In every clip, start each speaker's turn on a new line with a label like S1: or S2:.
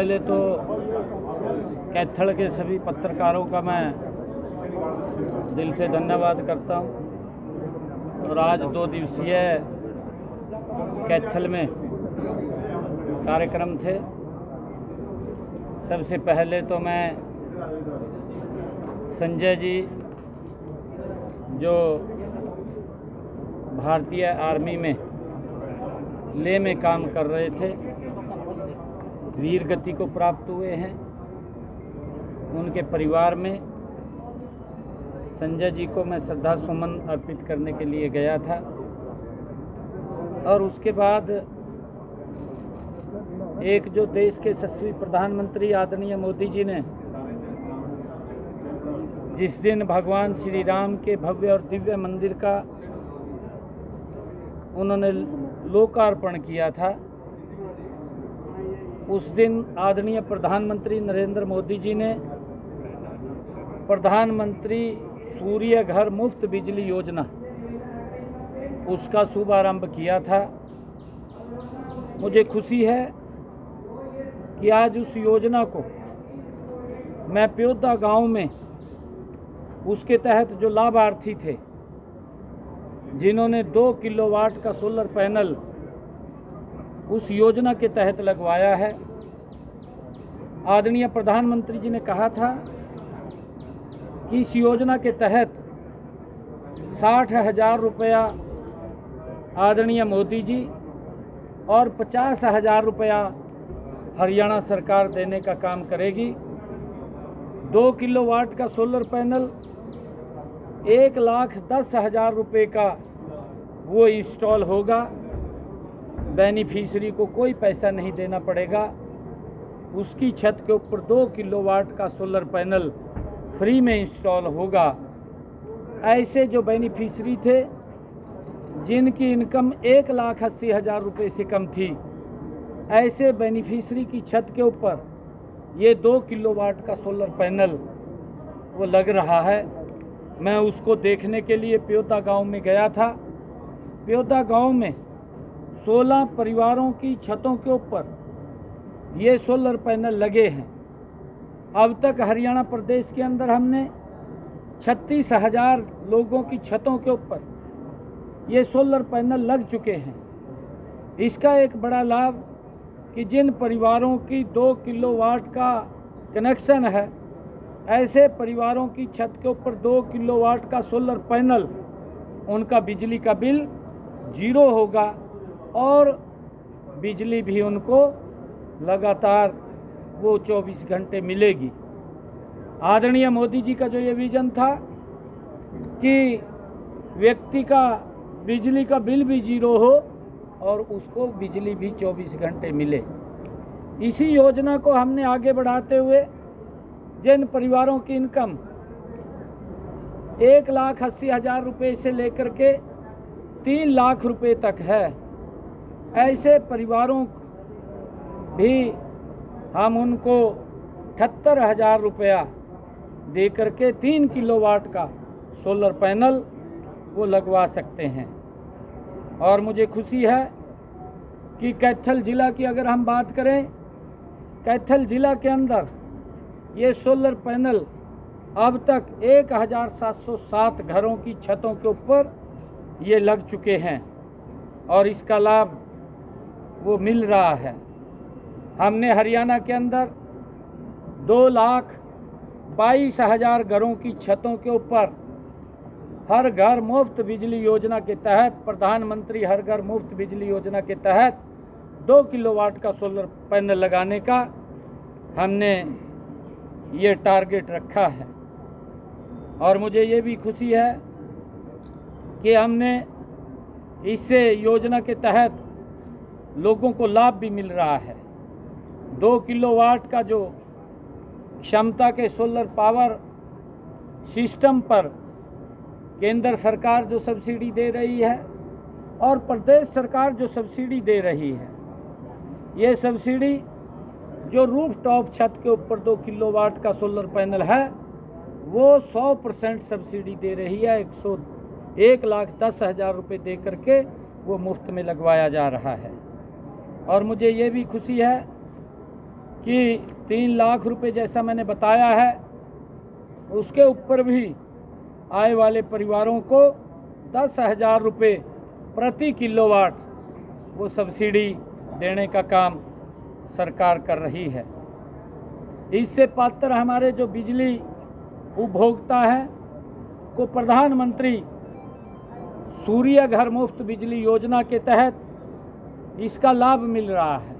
S1: पहले तो कैथल के सभी पत्रकारों का मैं दिल से धन्यवाद करता हूं। और आज 2 दिवसीय कैथल में कार्यक्रम थे। सबसे पहले तो मैं संजय जी जो भारतीय आर्मी में लेह में काम कर रहे थे, वीर गति को प्राप्त हुए हैं, उनके परिवार में संजय जी को मैं श्रद्धा सुमन अर्पित करने के लिए गया था। और उसके बाद एक जो देश के यशस्वी प्रधानमंत्री आदरणीय मोदी जी ने जिस दिन भगवान श्री राम के भव्य और दिव्य मंदिर का उन्होंने लोकार्पण किया था, उस दिन आदरणीय प्रधानमंत्री नरेंद्र मोदी जी ने प्रधानमंत्री सूर्य घर मुफ्त बिजली योजना उसका शुभारंभ किया था। मुझे खुशी है कि आज उस योजना को मैं प्योदा गांव में उसके तहत जो लाभार्थी थे जिन्होंने 2 किलोवाट का सोलर पैनल उस योजना के तहत लगवाया है, आदरणीय प्रधानमंत्री जी ने कहा था कि इस योजना के तहत 60,000 रुपया आदरणीय मोदी जी और 50,000 रुपया हरियाणा सरकार देने का काम करेगी। 2 किलोवाट का सोलर पैनल 1,10,000 रुपये का वो इंस्टॉल होगा। बेनिफिशरी को कोई पैसा नहीं देना पड़ेगा। उसकी छत के ऊपर 2 किलोवाट का सोलर पैनल फ्री में इंस्टॉल होगा। ऐसे जो बेनिफिशरी थे जिनकी इनकम 1,80,000 रुपये से कम थी, ऐसे बेनिफिशरी की छत के ऊपर ये 2 किलोवाट का सोलर पैनल वो लग रहा है। मैं उसको देखने के लिए प्योदा गांव में गया था। प्योदा गांव में 16 परिवारों की छतों के ऊपर ये सोलर पैनल लगे हैं। अब तक हरियाणा प्रदेश के अंदर हमने 36,000 लोगों की छतों के ऊपर ये सोलर पैनल लग चुके हैं। इसका एक बड़ा लाभ कि जिन परिवारों की 2 किलोवाट का कनेक्शन है, ऐसे परिवारों की छत के ऊपर 2 किलोवाट का सोलर पैनल, उनका बिजली का बिल 0 होगा और बिजली भी उनको लगातार वो 24 घंटे मिलेगी। आदरणीय मोदी जी का जो ये विजन था कि व्यक्ति का बिजली का बिल भी 0 हो और उसको बिजली भी 24 घंटे मिले, इसी योजना को हमने आगे बढ़ाते हुए जिन परिवारों की इनकम 1,80,000 रुपये से लेकर के 3 लाख रुपए तक है, ऐसे परिवारों भी हम उनको 78,000 रुपया दे करके 3 किलोवाट का सोलर पैनल वो लगवा सकते हैं। और मुझे खुशी है कि कैथल ज़िला की अगर हम बात करें, कैथल ज़िला के अंदर ये सोलर पैनल अब तक 1,707 घरों की छतों के ऊपर ये लग चुके हैं और इसका लाभ वो मिल रहा है। हमने हरियाणा के अंदर 2,22,000 घरों की छतों के ऊपर हर घर मुफ्त बिजली योजना के तहत, प्रधानमंत्री हर घर मुफ्त बिजली योजना के तहत 2 किलोवाट का सोलर पैनल लगाने का हमने ये टारगेट रखा है। और मुझे ये भी खुशी है कि हमने इससे योजना के तहत लोगों को लाभ भी मिल रहा है। 2 किलोवाट का जो क्षमता के सोलर पावर सिस्टम पर केंद्र सरकार जो सब्सिडी दे रही है और प्रदेश सरकार जो सब्सिडी दे रही है, ये सब्सिडी जो रूफ टॉप छत के ऊपर 2 किलोवाट का सोलर पैनल है वो 100% सब्सिडी दे रही है। 1,10,000 रुपये दे करके वो मुफ्त में लगवाया जा रहा है। और मुझे ये भी खुशी है कि 3 लाख रुपए जैसा मैंने बताया है, उसके ऊपर भी आय वाले परिवारों को 10,000 रुपये प्रति किलोवाट वो सब्सिडी देने का काम सरकार कर रही है। इससे पात्र हमारे जो बिजली उपभोक्ता हैं को प्रधानमंत्री सूर्य घर मुफ्त बिजली योजना के तहत इसका लाभ मिल रहा है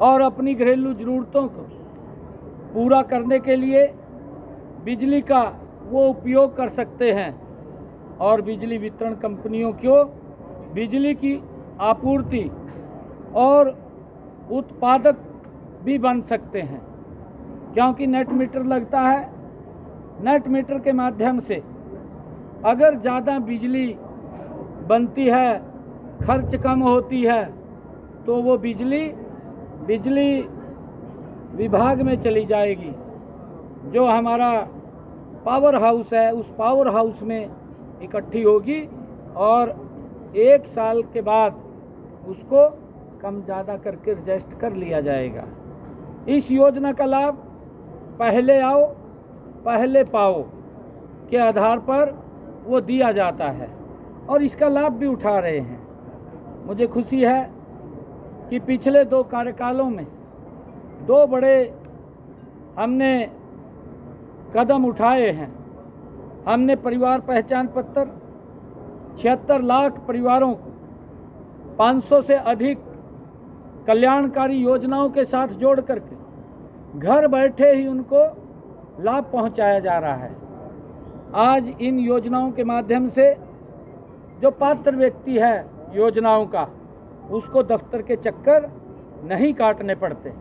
S1: और अपनी घरेलू ज़रूरतों को पूरा करने के लिए बिजली का वो उपयोग कर सकते हैं और बिजली वितरण कंपनियों को बिजली की आपूर्ति और उत्पादक भी बन सकते हैं, क्योंकि नेट मीटर लगता है। नेट मीटर के माध्यम से अगर ज़्यादा बिजली बनती है, खर्च कम होती है, तो वो बिजली विभाग में चली जाएगी। जो हमारा पावर हाउस है उस पावर हाउस में इकट्ठी होगी और 1 साल के बाद उसको कम ज़्यादा करके एडजस्ट कर लिया जाएगा। इस योजना का लाभ पहले आओ पहले पाओ के आधार पर वो दिया जाता है और इसका लाभ भी उठा रहे हैं। मुझे खुशी है कि पिछले 2 कार्यकालों में 2 बड़े हमने कदम उठाए हैं। हमने परिवार पहचान पत्र 76 लाख परिवारों को 500 से अधिक कल्याणकारी योजनाओं के साथ जोड़ करके घर बैठे ही उनको लाभ पहुंचाया जा रहा है। आज इन योजनाओं के माध्यम से जो पात्र व्यक्ति है योजनाओं का, उसको दफ्तर के चक्कर नहीं काटने पड़ते।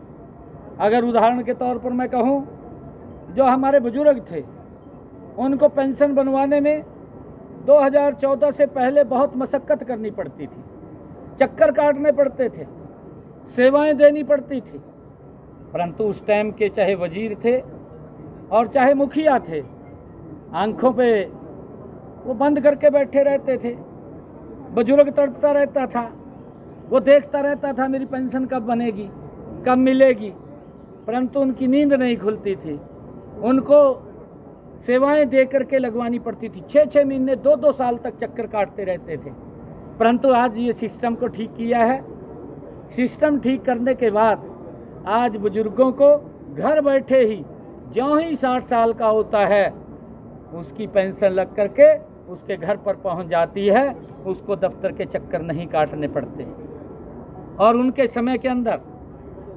S1: अगर उदाहरण के तौर पर मैं कहूं, जो हमारे बुजुर्ग थे उनको पेंशन बनवाने में 2014 से पहले बहुत मशक्कत करनी पड़ती थी, चक्कर काटने पड़ते थे, सेवाएं देनी पड़ती थी। परंतु उस टाइम के चाहे वजीर थे और चाहे मुखिया थे, आंखों पे वो बंद करके बैठे रहते थे। बुजुर्ग तड़पता रहता था, वो देखता रहता था मेरी पेंशन कब बनेगी, कब मिलेगी, परंतु उनकी नींद नहीं खुलती थी। उनको सेवाएं दे करके लगवानी पड़ती थी। 6-6 महीने 2-2 साल तक चक्कर काटते रहते थे। परंतु आज ये सिस्टम को ठीक किया है। सिस्टम ठीक करने के बाद आज बुजुर्गों को घर बैठे ही ज्यों ही 60 साल का होता है उसकी पेंशन लग करके उसके घर पर पहुंच जाती है। उसको दफ्तर के चक्कर नहीं काटने पड़ते। और उनके समय के अंदर,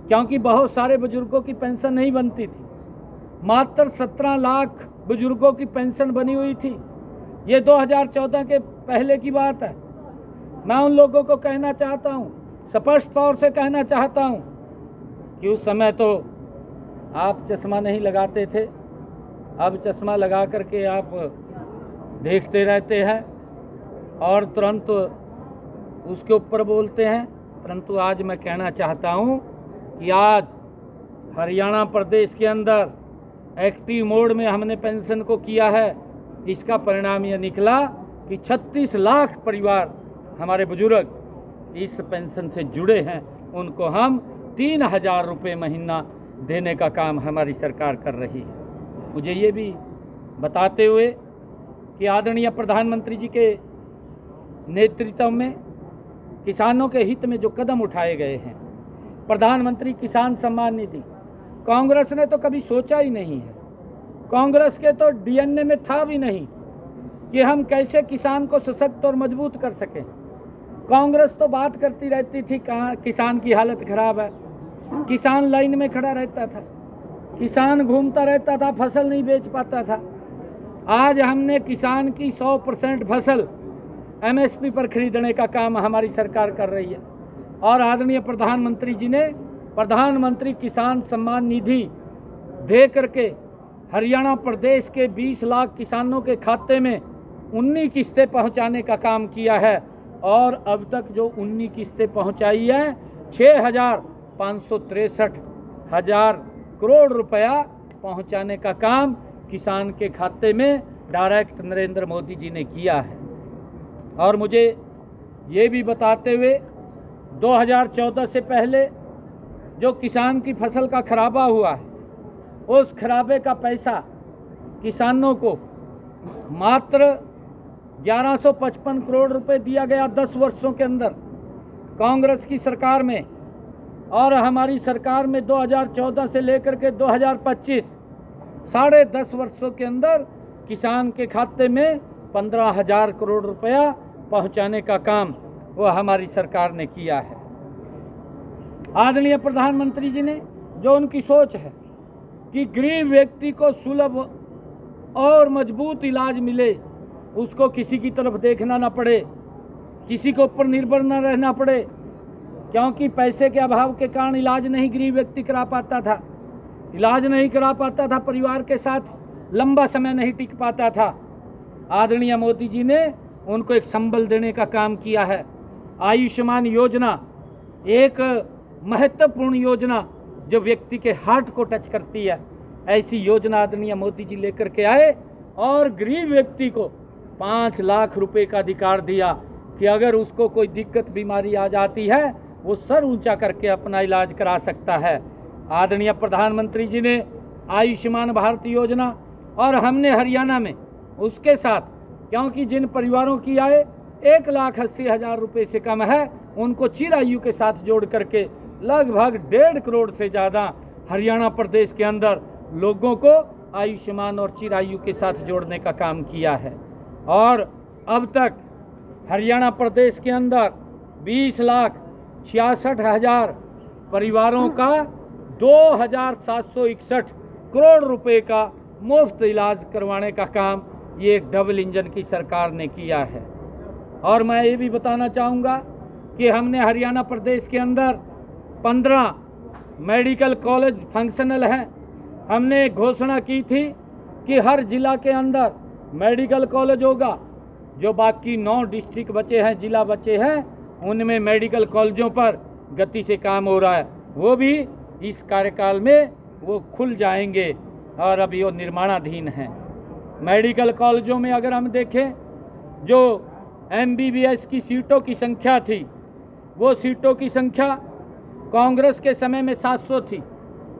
S1: क्योंकि बहुत सारे बुजुर्गों की पेंशन नहीं बनती थी, मात्र 17 लाख बुजुर्गों की पेंशन बनी हुई थी। ये 2014 के पहले की बात है। मैं उन लोगों को कहना चाहता हूँ, स्पष्ट तौर से कहना चाहता हूँ कि उस समय तो आप चश्मा नहीं लगाते थे, अब चश्मा लगा करके आप देखते रहते हैं और तुरंत उसके ऊपर बोलते हैं। परंतु आज मैं कहना चाहता हूँ कि आज हरियाणा प्रदेश के अंदर एक्टिव मोड में हमने पेंशन को किया है। इसका परिणाम यह निकला कि 36 लाख परिवार हमारे बुजुर्ग इस पेंशन से जुड़े हैं। उनको हम 3,000 रुपये महीना देने का काम हमारी सरकार कर रही है। मुझे ये भी बताते हुए कि आदरणीय प्रधानमंत्री जी के नेतृत्व में किसानों के हित में जो कदम उठाए गए हैं, प्रधानमंत्री किसान सम्मान निधि, कांग्रेस ने तो कभी सोचा ही नहीं है। कांग्रेस के तो डीएनए में था भी नहीं कि हम कैसे किसान को सशक्त और मजबूत कर सकें। कांग्रेस तो बात करती रहती थी कहाँ किसान की हालत खराब है, किसान लाइन में खड़ा रहता था, किसान घूमता रहता था, फसल नहीं बेच पाता था। आज हमने किसान की 100% फसल एमएसपी पर खरीदने का काम हमारी सरकार कर रही है और आदरणीय प्रधानमंत्री जी ने प्रधानमंत्री किसान सम्मान निधि दे करके हरियाणा प्रदेश के 20 लाख किसानों के खाते में 19 किस्तें पहुंचाने का काम किया है और अब तक जो 19 किस्तें पहुंचाई है 6,563 करोड़ रुपया पहुंचाने का काम किसान के खाते में डायरेक्ट नरेंद्र मोदी जी ने किया है। और मुझे ये भी बताते हुए 2014 से पहले जो किसान की फसल का खराबा हुआ है, उस खराबे का पैसा किसानों को मात्र 1155 करोड़ रुपए दिया गया 10 वर्षों के अंदर कांग्रेस की सरकार में। और हमारी सरकार में 2014 से लेकर के 2025 10.5 वर्षों के अंदर किसान के खाते में 15,000 करोड़ रुपया पहुंचाने का काम वो हमारी सरकार ने किया है। आदरणीय प्रधानमंत्री जी ने जो उनकी सोच है कि गरीब व्यक्ति को सुलभ और मजबूत इलाज मिले, उसको किसी की तरफ देखना ना पड़े, किसी के ऊपर निर्भर न रहना पड़े, क्योंकि पैसे के अभाव के कारण इलाज नहीं गरीब व्यक्ति करा पाता था, इलाज नहीं करा पाता था, परिवार के साथ लंबा समय नहीं टिक पाता था। आदरणीय मोदी जी ने उनको एक संबल देने का काम किया है। आयुष्मान योजना एक महत्वपूर्ण योजना जो व्यक्ति के हार्ट को टच करती है, ऐसी योजना आदरणीय मोदी जी लेकर के आए और गरीब व्यक्ति को 5 लाख रुपए का अधिकार दिया कि अगर उसको कोई दिक्कत बीमारी आ जाती है वो सर ऊंचा करके अपना इलाज करा सकता है। आदरणीय प्रधानमंत्री जी ने आयुष्मान भारत योजना और हमने हरियाणा में उसके साथ, क्योंकि जिन परिवारों की आय 1,80,000 रुपये से कम है उनको चिरायु के साथ जोड़ करके लगभग 1.5 करोड़ से ज़्यादा हरियाणा प्रदेश के अंदर लोगों को आयुष्मान और चिरायु के साथ जोड़ने का काम किया है। और अब तक हरियाणा प्रदेश के अंदर 20,66,000 परिवारों का 2,761 करोड़ रुपए का मुफ्त इलाज करवाने का काम ये डबल इंजन की सरकार ने किया है। और मैं ये भी बताना चाहूँगा कि हमने हरियाणा प्रदेश के अंदर 15 मेडिकल कॉलेज फंक्शनल हैं। हमने घोषणा की थी कि हर जिला के अंदर मेडिकल कॉलेज होगा। जो बाकी 9 डिस्ट्रिक्ट बचे हैं, जिला बचे हैं, उनमें मेडिकल कॉलेजों पर गति से काम हो रहा है। वो भी इस कार्यकाल में वो खुल जाएंगे और अभी वो निर्माणाधीन हैं। मेडिकल कॉलेजों में अगर हम देखें, जो MBBS की सीटों की संख्या थी, वो सीटों की संख्या कांग्रेस के समय में 700 थी।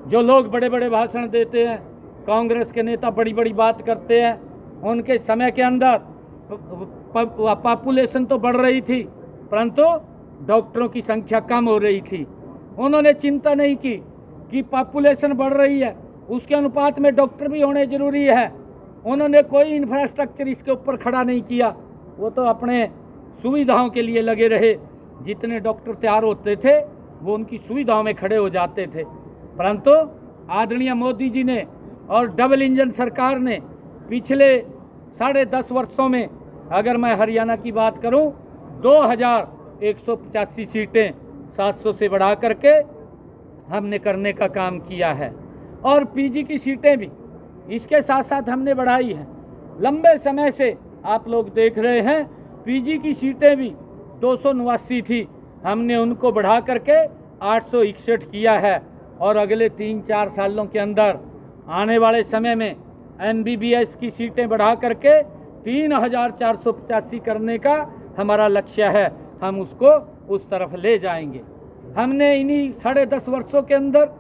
S1: जो लोग बड़े बड़े भाषण देते हैं, कांग्रेस के नेता बड़ी बड़ी बात करते हैं, उनके समय के अंदर पॉपुलेशन तो बढ़ रही थी परंतु डॉक्टरों की संख्या कम हो रही थी। उन्होंने चिंता नहीं की कि पॉपुलेशन बढ़ रही है, उसके अनुपात में डॉक्टर भी होने जरूरी है। उन्होंने कोई इंफ्रास्ट्रक्चर इसके ऊपर खड़ा नहीं किया, वो तो अपने सुविधाओं के लिए लगे रहे। जितने डॉक्टर तैयार होते थे वो उनकी सुविधाओं में खड़े हो जाते थे। परंतु आदरणीय मोदी जी ने और डबल इंजन सरकार ने पिछले 10.5 वर्षों में, अगर मैं हरियाणा की बात करूं, 2,185 सीटें 700 से बढ़ा करके हमने करने का काम किया है। और पीजी की सीटें भी इसके साथ साथ हमने बढ़ाई हैं। लंबे समय से आप लोग देख रहे हैं, पीजी की सीटें भी 289 थी, हमने उनको बढ़ा करके 861 किया है। और अगले 3-4 सालों के अंदर आने वाले समय में MBBS की सीटें बढ़ा करके 3,485 करने का हमारा लक्ष्य है। हम उसको उस तरफ ले जाएंगे। हमने इन्हीं 10.5 वर्षों के अंदर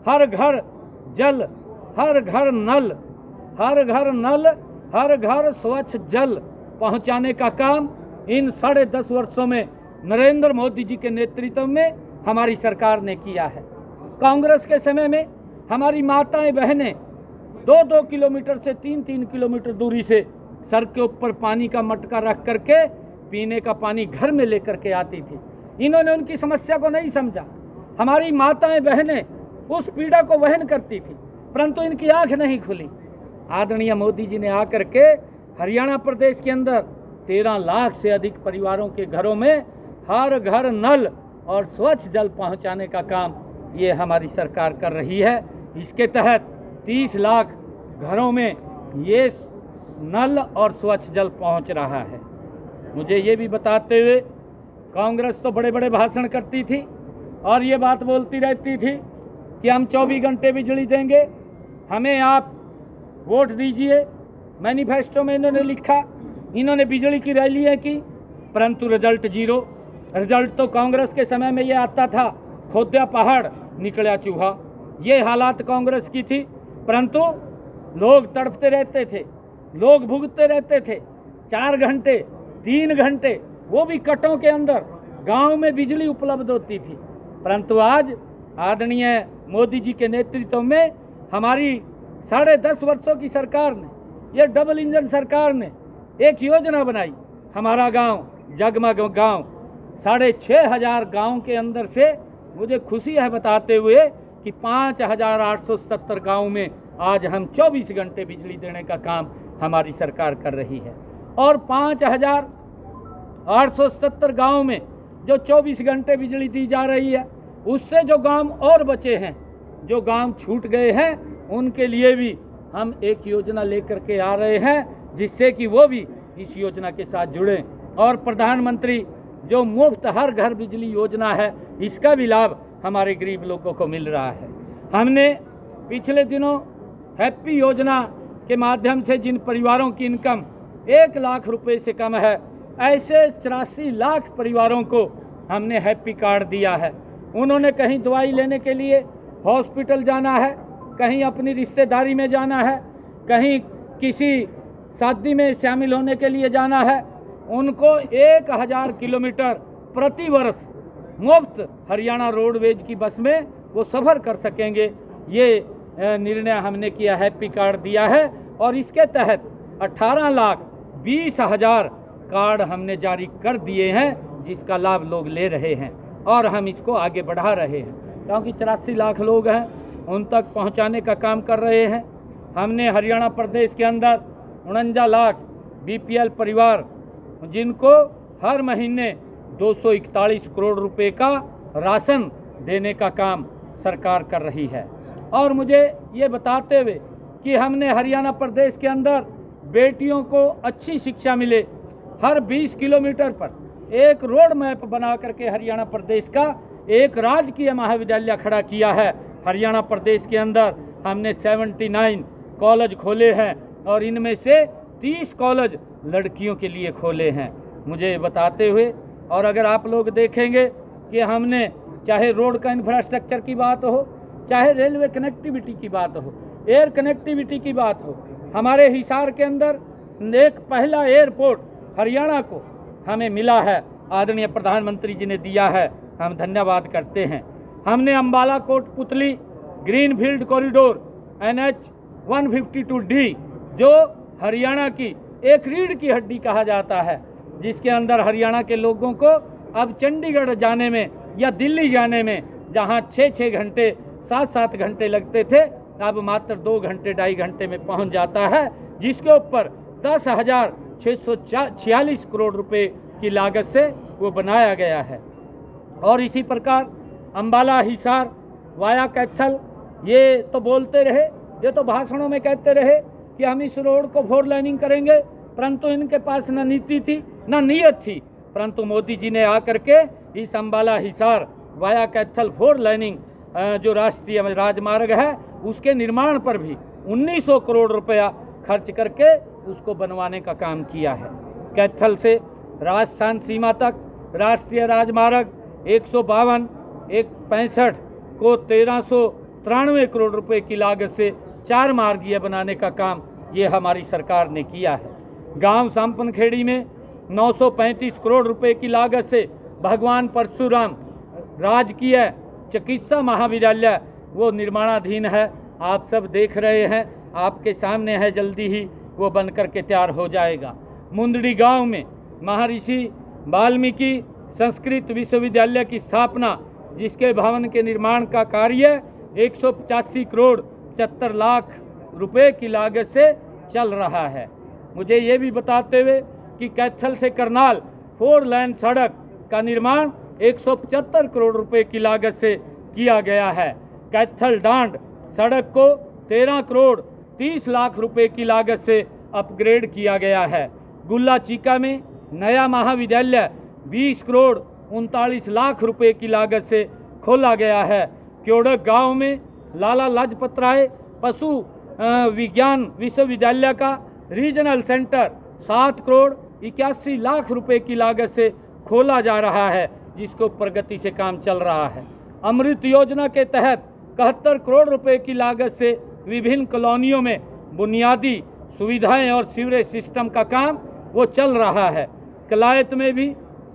S1: हर घर जल, हर घर नल, हर घर नल, हर घर स्वच्छ जल पहुंचाने का काम इन 10.5 वर्षों में नरेंद्र मोदी जी के नेतृत्व में हमारी सरकार ने किया है। कांग्रेस के समय में हमारी माताएं बहनें 2-2 किलोमीटर से 3-3 किलोमीटर दूरी से सर के ऊपर पानी का मटका रख करके पीने का पानी घर में लेकर के आती थी। इन्होंने उनकी समस्या को नहीं समझा। हमारी माताएं बहनें उस पीड़ा को वहन करती थी, परंतु इनकी आंख नहीं खुली। आदरणीय मोदी जी ने आकर के हरियाणा प्रदेश के अंदर 13 लाख से अधिक परिवारों के घरों में हर घर नल और स्वच्छ जल पहुंचाने का काम ये हमारी सरकार कर रही है। इसके तहत 30 लाख घरों में ये नल और स्वच्छ जल पहुंच रहा है। मुझे ये भी बताते हुए, कांग्रेस तो बड़े बड़े भाषण करती थी और ये बात बोलती रहती थी कि हम 24 घंटे बिजली देंगे, हमें आप वोट दीजिए। मैनिफेस्टो में इन्होंने लिखा, इन्होंने बिजली की रैलियाँ की, परंतु रिजल्ट जीरो। रिजल्ट तो कांग्रेस के समय में ये आता था, खोदिया पहाड़ निकला चूहा। ये हालात कांग्रेस की थी, परंतु लोग तड़पते रहते थे, लोग भुगतते रहते थे। 4 घंटे 3 घंटे वो भी कटों के अंदर गांव में बिजली उपलब्ध होती थी। परंतु आज आदरणीय मोदी जी के नेतृत्व में हमारी 10.5 वर्षों की सरकार ने, ये डबल इंजन सरकार ने एक योजना बनाई। हमारा गांव जगमग गांव 6,500 गांव के अंदर से मुझे खुशी है बताते हुए कि 5,870 गांव में आज हम 24 घंटे बिजली देने का काम हमारी सरकार कर रही है। और 5,870 गांव में जो 24 घंटे बिजली दी जा रही है, उससे जो गांव और बचे हैं, जो गांव छूट गए हैं, उनके लिए भी हम एक योजना लेकर के आ रहे हैं, जिससे कि वो भी इस योजना के साथ जुड़ें। और प्रधानमंत्री जो मुफ्त हर घर बिजली योजना है, इसका भी लाभ हमारे गरीब लोगों को मिल रहा है। हमने पिछले दिनों हैप्पी योजना के माध्यम से जिन परिवारों की इनकम 1 लाख रुपए से कम है, ऐसे 84 लाख परिवारों को हमने हैप्पी कार्ड दिया है। उन्होंने कहीं दवाई लेने के लिए हॉस्पिटल जाना है, कहीं अपनी रिश्तेदारी में जाना है, कहीं किसी शादी में शामिल होने के लिए जाना है, उनको 1000 किलोमीटर प्रति वर्ष मुफ्त हरियाणा रोडवेज की बस में वो सफ़र कर सकेंगे। ये निर्णय हमने किया, हैप्पी कार्ड दिया है। और इसके तहत 18,20,000 कार्ड हमने जारी कर दिए हैं, जिसका लाभ लोग ले रहे हैं और हम इसको आगे बढ़ा रहे हैं, क्योंकि 84 लाख लोग हैं, उन तक पहुंचाने का काम कर रहे हैं। हमने हरियाणा प्रदेश के अंदर 49 लाख बीपीएल परिवार, जिनको हर महीने 241 करोड़ रुपए का राशन देने का काम सरकार कर रही है। और मुझे ये बताते हुए कि हमने हरियाणा प्रदेश के अंदर बेटियों को अच्छी शिक्षा मिले, हर 20 किलोमीटर पर एक रोड मैप बना करके हरियाणा प्रदेश का एक राजकीय महाविद्यालय खड़ा किया है। हरियाणा प्रदेश के अंदर हमने 79 कॉलेज खोले हैं और इनमें से 30 कॉलेज लड़कियों के लिए खोले हैं। मुझे बताते हुए, और अगर आप लोग देखेंगे कि हमने चाहे रोड का इंफ्रास्ट्रक्चर की बात हो, चाहे रेलवे कनेक्टिविटी की बात हो, एयर कनेक्टिविटी की बात हो, हमारे हिसार के अंदर एक पहला एयरपोर्ट हरियाणा को हमें मिला है, आदरणीय प्रधानमंत्री जी ने दिया है, हम धन्यवाद करते हैं। हमने Ambala Kotputli greenfield corridor NH 152D, जो हरियाणा की एक रीढ़ की हड्डी कहा जाता है, जिसके अंदर हरियाणा के लोगों को अब चंडीगढ़ जाने में या दिल्ली जाने में जहां 6-6 घंटे 7-7 घंटे लगते थे, अब मात्र 2 घंटे 2.5 घंटे में पहुंच जाता है, जिसके ऊपर 10,646 करोड़ रुपए की लागत से वो बनाया गया है। और इसी प्रकार अम्बाला हिसार वाया कैथल, ये तो बोलते रहे, ये तो भाषणों में कहते रहे कि हम इस रोड को 4 लाइनिंग करेंगे, परंतु इनके पास न नीति थी न नीयत थी। परंतु मोदी जी ने आकर के इस अम्बाला हिसार वाया कैथल 4 लाइनिंग जो राष्ट्रीय राजमार्ग है, उसके निर्माण पर भी 1900 करोड़ रुपया खर्च करके उसको बनवाने का काम किया है। कैथल से राजस्थान सीमा तक राष्ट्रीय राजमार्ग 152 165 को 1393 करोड़ रुपए की लागत से 4 मार्गीय बनाने का काम ये हमारी सरकार ने किया है। गांव सांपनखेड़ी में 935 करोड़ रुपए की लागत से भगवान परशुराम राजकीय चिकित्सा महाविद्यालय वो निर्माणाधीन है, आप सब देख रहे हैं, आपके सामने है, जल्दी ही वो बनकर के तैयार हो जाएगा। मुंदड़ी गांव में महर्षि वाल्मीकि संस्कृत विश्वविद्यालय की स्थापना, जिसके भवन के निर्माण का कार्य 185 करोड़ 75 लाख रुपए की लागत से चल रहा है। मुझे ये भी बताते हुए कि कैथल से करनाल 4 लाइन सड़क का निर्माण 175 करोड़ रुपए की लागत से किया गया है। कैथल डांड सड़क को 13 करोड़ 30 लाख रुपए की लागत से अपग्रेड किया गया है। गुल्ला चीका में नया महाविद्यालय 20 करोड़ 39 लाख रुपए की लागत से खोला गया है। क्योड़क गांव में लाला लाजपत राय पशु विज्ञान विश्वविद्यालय का रीजनल सेंटर 7 करोड़ 81 लाख रुपए की लागत से खोला जा रहा है, जिसको प्रगति से काम चल रहा है। अमृत योजना के तहत 71 करोड़ रुपए की लागत से विभिन्न कॉलोनियों में बुनियादी सुविधाएं और सीवरेज सिस्टम का काम वो चल रहा है। कलायत में भी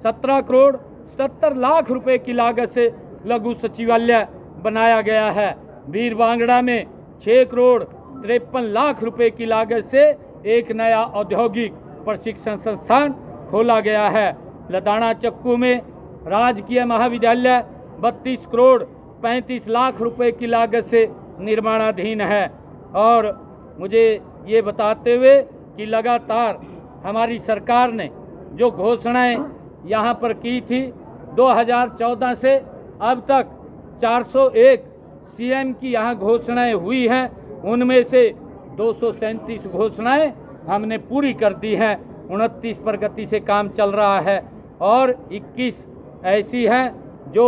S1: 17 करोड़ 77 लाख रुपए की लागत से लघु सचिवालय बनाया गया है। वीर बांगड़ा में 6 करोड़ 53 लाख रुपए की लागत से एक नया औद्योगिक प्रशिक्षण संस्थान खोला गया है। लदाना चक्कू में राजकीय महाविद्यालय 32 करोड़ 35 लाख रुपए की लागत से निर्माणाधीन है। और मुझे ये बताते हुए कि लगातार हमारी सरकार ने जो घोषणाएं यहाँ पर की थी 2014 से अब तक 401 सीएम की यहाँ घोषणाएं हुई हैं, उनमें से 237 घोषणाएं हमने पूरी कर दी हैं। 29 पर गति से काम चल रहा है और 21 ऐसी हैं जो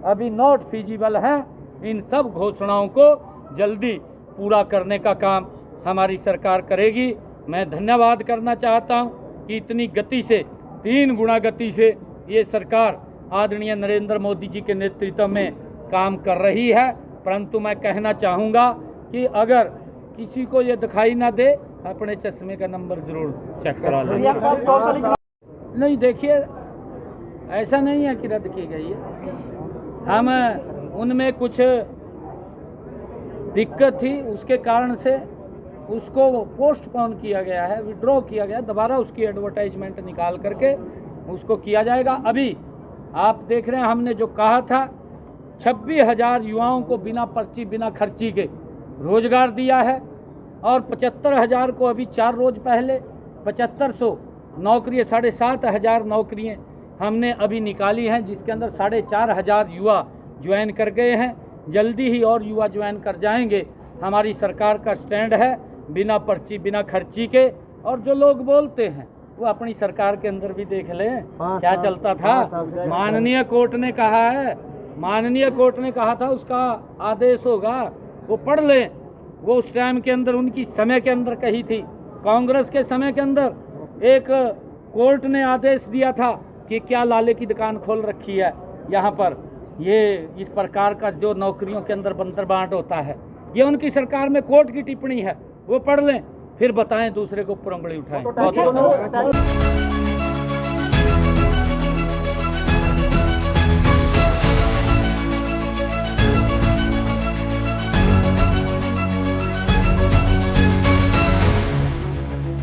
S1: अभी नॉट फिजिबल हैं। इन सब घोषणाओं को जल्दी पूरा करने का काम हमारी सरकार करेगी। मैं धन्यवाद करना चाहता हूं कि इतनी गति से 3 गुना गति से ये सरकार आदरणीय नरेंद्र मोदी जी के नेतृत्व में काम कर रही है। परंतु मैं कहना चाहूँगा कि अगर किसी को ये दिखाई ना दे, अपने चश्मे का नंबर जरूर चेक करा लें। नहीं, देखिए ऐसा नहीं है कि रद्द की गई है। हम उनमें कुछ दिक्कत थी, उसके कारण से उसको पोस्टपोन किया गया है, विड्रॉ किया गया। दोबारा उसकी एडवर्टाइजमेंट निकाल करके उसको किया जाएगा। अभी आप देख रहे हैं हमने जो कहा था 26,000 युवाओं को बिना पर्ची बिना खर्ची के रोजगार दिया है और 75,000 को अभी 4 रोज पहले 7500 नौकरियाँ 7,500 नौकरियाँ हमने अभी निकाली हैं, जिसके अंदर 4,500 युवा ज्वाइन कर गए हैं। जल्दी ही और युवा ज्वाइन कर जाएंगे। हमारी सरकार का स्टैंड है बिना पर्ची बिना खर्ची के। और जो लोग बोलते हैं वो अपनी सरकार के अंदर भी देख लें क्या चलता था। माननीय कोर्ट ने कहा है, माननीय कोर्ट ने कहा था उसका आदेश होगा, वो पढ़ लें। वो उस टाइम के अंदर उनकी समय के अंदर कही थी। कांग्रेस के समय के अंदर एक कोर्ट ने आदेश दिया था कि क्या लाले की दुकान खोल रखी है यहाँ पर, ये इस प्रकार का जो नौकरियों के अंदर बंतर बांट होता है। ये उनकी सरकार में कोर्ट की टिप्पणी है, वो पढ़ लें, फिर बताएं दूसरे को ऊपर उंगली उठाएं।